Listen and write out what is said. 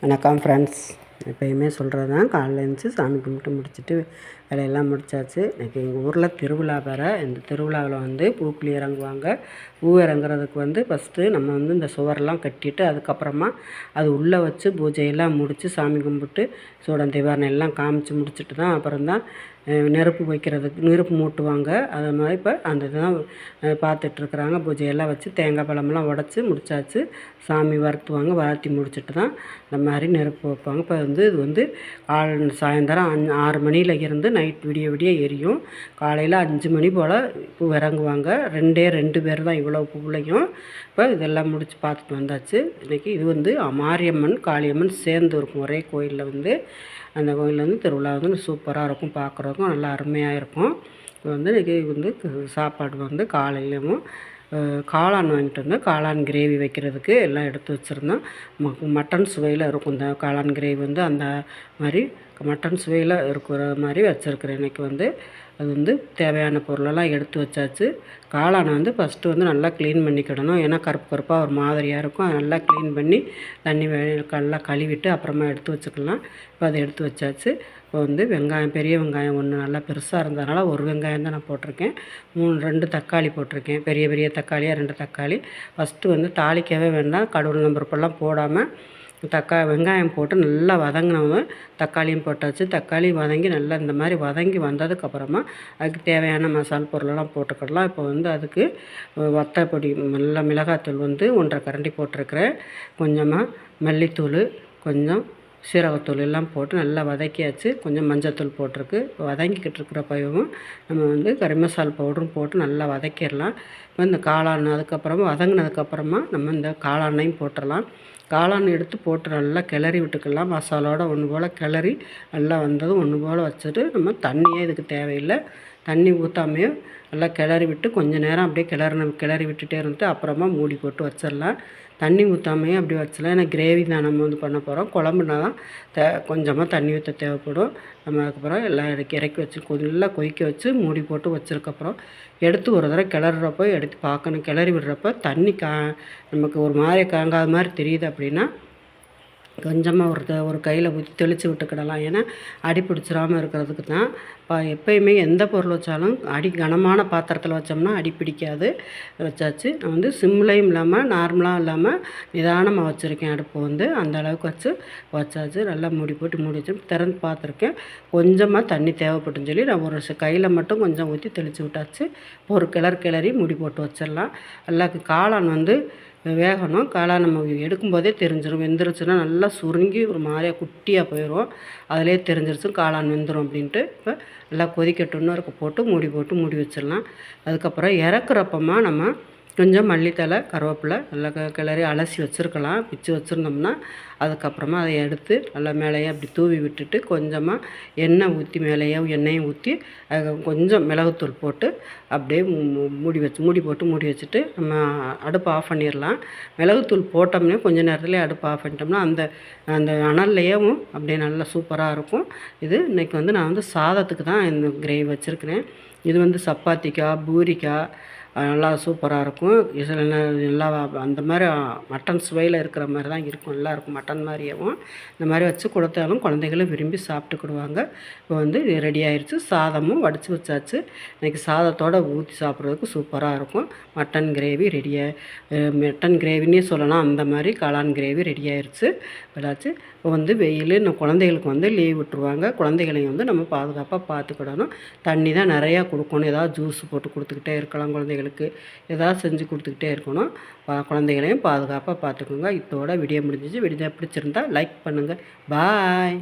வணக்கம் ஃப்ரெண்ட்ஸ். எப்பயுமே சொல்கிறது தான், காலைல எழுந்துச்சி சாமி கும்பிட்டு முடிச்சுட்டு வேலையெல்லாம் முடித்தாச்சு. இன்றைக்கி எங்கள் ஊரில் திருவிழா வேறு. இந்த திருவிழாவில் வந்து பூக்குழி இறங்குவாங்க. பூ இறங்குறதுக்கு வந்து ஃபஸ்ட்டு நம்ம வந்து இந்த சுவரெல்லாம் கட்டிட்டு அதுக்கப்புறமா அது உள்ளே வச்சு பூஜையெல்லாம் முடித்து சாமி கும்பிட்டு சூடம் தீவாரணம் எல்லாம் காமிச்சு முடிச்சுட்டு தான் அப்புறம்தான் நெருப்பு வைக்கிறதுக்கு நெருப்பு மூட்டுவாங்க. அது மாதிரி இப்போ அந்த இதுதான் பார்த்துட்ருக்குறாங்க. பூஜையெல்லாம் வச்சு தேங்காய் பழமெல்லாம் உடச்சி முடித்தாச்சு. சாமி வறுத்துவாங்க. வறுத்தி முடிச்சுட்டு தான் இந்த மாதிரி நெருப்பு வைப்பாங்க. இப்போ வந்து இது வந்து சாயந்தரம் 6 மணியில் இருந்து நைட் விடிய விடிய எரியும். காலையில் 5 மணி போல் பூ இறங்குவாங்க. 2 பேர் தான் இவ்வளோ பூவுலையும். இப்போ இதெல்லாம் முடித்து பார்த்துட்டு வந்தாச்சு. இன்றைக்கி இது வந்து மாரியம்மன் காளியம்மன் சேர்ந்து இருக்கும் ஒரே கோயிலில் வந்து. அந்த கோயிலில் வந்து திருவிழா வந்து சூப்பராக இருக்கும், பார்க்குறதுக்கும் நல்லா அருமையாக இருக்கும். இப்போ வந்து இன்றைக்கி வந்து சாப்பாடு வந்து காலையிலையும் காளான் வாங்கிட்டு வந்தேன். காளான் கிரேவி வைக்கிறதுக்கு எல்லாம் எடுத்து வச்சுருந்தோம். மட்டன் சுவையில் இருக்கும் இந்த காளான் கிரேவி வந்து. அந்த மாதிரி மட்டன் சுவையில் இருக்கிற மாதிரி வச்சுருக்குறேன். இன்றைக்கி வந்து அது வந்து தேவையான பொருளெல்லாம் எடுத்து வச்சாச்சு. காளானை வந்து ஃபஸ்ட்டு வந்து நல்லா க்ளீன் பண்ணிக்கிடணும். ஏன்னா கருப்பு கருப்பாக ஒரு மாதிரியாக இருக்கும். அதை நல்லா க்ளீன் பண்ணி தண்ணி நல்லா கழுவிட்டு அப்புறமா எடுத்து வச்சுக்கலாம். இப்போ அதை எடுத்து வச்சாச்சு. இப்போ வந்து வெங்காயம், பெரிய வெங்காயம் ஒன்று நல்லா பெருசாக இருந்ததுனால ஒரு வெங்காயம் தான் நான் போட்டிருக்கேன். 2 தக்காளி போட்டிருக்கேன். பெரிய பெரிய தக்காளியாக 2 தக்காளி. ஃபஸ்ட்டு வந்து தாளிக்கவே வேண்டாம். கடுகு பருப்பெல்லாம் போடாமல் வெங்காயம் போட்டு நல்லா வதங்கினவங்க தக்காளியும் போட்டாச்சு. தக்காளி வதங்கி நல்லா இந்த மாதிரி வதங்கி வந்ததுக்கப்புறமா அதுக்கு தேவையான மசாலா பொருளெல்லாம் போட்டுக்கிடலாம். இப்போ வந்து அதுக்கு வத்தப்பொடி நல்லா மிளகாத்தூள் வந்து 1.5 கரண்டி போட்டிருக்கிறேன். கொஞ்சமாக மல்லித்தூள், கொஞ்சம் சீரகத்தூள் எல்லாம் போட்டு நல்லா வதக்கியாச்சு. கொஞ்சம் மஞ்சத்தூள் போட்டிருக்கு. வதங்கிக்கிட்டு இருக்கிற பையவும் நம்ம வந்து கறி மசாலா பவுடரும் போட்டு நல்லா வதக்கிடலாம். இப்போ இந்த காளான் அதுக்கப்புறமா வதங்கினதுக்கப்புறமா நம்ம இந்த காளானையும் போட்டுடலாம். காளான் எடுத்து போட்டு நல்லா கிளறி விட்டுக்கலாம். மசாலோட ஒன்று போல் கிளறி நல்லா வந்ததும் ஒன்று போல் வச்சுட்டு நம்ம தண்ணியே இதுக்கு தேவையில்லை. தண்ணி ஊற்றாமையே நல்லா கிளறி விட்டு கொஞ்சம் நேரம் அப்படியே கிளறி விட்டுட்டே இருந்துட்டு அப்புறமா மூடி போட்டு வச்சிடலாம். தண்ணி ஊற்றாமையே அப்படி வச்சிடலாம். ஏன்னா கிரேவி தான் நம்ம வந்து பண்ண போகிறோம். குழம்புனா தான் கொஞ்சமாக தண்ணி ஊற்ற தேவைப்படும். நம்ம அதுக்கப்புறம் எல்லாம் இறக்கி வச்சு நல்லா கொதிக்க வச்சு மூடி போட்டு வச்சதுக்கப்புறம் எடுத்து ஒரு தடவை கிளறப்போ எடுத்து பார்க்கணும். கிளறி விடுறப்ப தண்ணி நமக்கு ஒரு மாதிரி காங்காத மாதிரி தெரியுது அப்படின்னா கொஞ்சமாக ஒரு கையில் ஊற்றி தெளித்து விட்டுக்கிடலாம். ஏன்னா அடி பிடிச்சிடாமல் இருக்கிறதுக்கு தான். எப்போயுமே எந்த பொருள் வச்சாலும் கனமான பாத்திரத்தில் வச்சோம்னா அடி பிடிக்காது. வச்சாச்சு. நான் வந்து சிம்லையும் இல்லாமல் நார்மலாக இல்லாமல் நிதானமாக வச்சுருக்கேன். அடுப்பு வந்து அந்த அளவுக்கு வச்சாச்சு. நல்லா மூடி போட்டு மூடி வச்சு திறந்து பார்த்துருக்கேன். கொஞ்சமாக தண்ணி தேவைப்பட்டுன்னு சொல்லி நான் ஒரு கையில் மட்டும் கொஞ்சம் ஊற்றி தெளித்து விட்டாச்சு. ஒரு கிளறி மூடி போட்டு வச்சிடலாம். நல்லா காளான் வந்து வேகணும். காளான் நம்ம எடுக்கும்போதே தெரிஞ்சிடும். வெந்துருச்சுன்னா நல்லா சுருங்கி ஒரு மாதிரியாக குட்டியாக போயிடும். அதிலே தெரிஞ்சிருச்சு காளான் வெந்துடும் அப்படின்ட்டு. இப்போ நல்லா கொதிக்கட்டுன்னு போட்டு மூடி வச்சிடலாம். அதுக்கப்புறம் இறக்குறப்பமா நம்ம கொஞ்சம் மல்லித்தலை, கருவேப்பிலை நல்லா கிளறி அலசி வச்சுருக்கலாம். பிச்சு வச்சுருந்தோம்னா அதுக்கப்புறமா அதை எடுத்து நல்லா மேலேயே அப்படி தூவி விட்டுட்டு கொஞ்சமாக எண்ணெய் ஊற்றி எண்ணெயும் ஊற்றி கொஞ்சம் மிளகுத்தூள் போட்டு அப்படியே மூடி போட்டு மூடி வச்சுட்டு நம்ம அடுப்பு ஆஃப் பண்ணிடலாம். மிளகுத்தூள் போட்டோம்னே கொஞ்சம் நேரத்துலேயே அடுப்பு ஆஃப் பண்ணிட்டோம்னா அந்த அனல்லையும் அப்படியே நல்லா சூப்பராக இருக்கும். இது இன்றைக்கி வந்து நான் வந்து சாதத்துக்கு தான் இந்த கிரேவி வச்சுருக்கிறேன். இது வந்து சப்பாத்திக்கா, பூரிக்கா நல்லா சூப்பராக இருக்கும். நல்லா அந்த மாதிரி மட்டன் சுவையில் இருக்கிற மாதிரி தான் இருக்கும். நல்லாயிருக்கும் மட்டன் மாதிரியும். இந்த மாதிரி வச்சு கொடுத்தாலும் குழந்தைகளும் விரும்பி சாப்பிட்டுக்கிடுவாங்க. இப்போ வந்து இது ரெடி ஆயிடுச்சு. சாதமும் வடித்து வச்சாச்சு. இன்றைக்கி சாதத்தோடு ஊற்றி சாப்பிட்றதுக்கு சூப்பராக இருக்கும். மட்டன் கிரேவின்னே சொல்லலாம். அந்த மாதிரி காளான் கிரேவி ரெடி ஆயிடுச்சு. விடாச்சு. இப்போ வந்து இன்னும் குழந்தைகளுக்கு வந்து லீவ் விட்டுருவாங்க. குழந்தைகளையும் வந்து நம்ம பாதுகாப்பாக பார்த்துக்கிடணும். தண்ணி தான் நிறையா கொடுக்கணும். ஏதாவது ஜூஸ் போட்டு கொடுத்துக்கிட்டே இருக்கலாம். குழந்தைகளுக்கு ஏதாவது செஞ்சு கொடுத்துக்கிட்டே இருக்கணும். குழந்தைகளையும் பாதுகாப்பாக பார்த்துக்கோங்க. இதோட வீடியோ முடிஞ்சிச்சு. வீடியோ பிடிச்சிருந்தா லைக் பண்ணுங்கள். பாய்.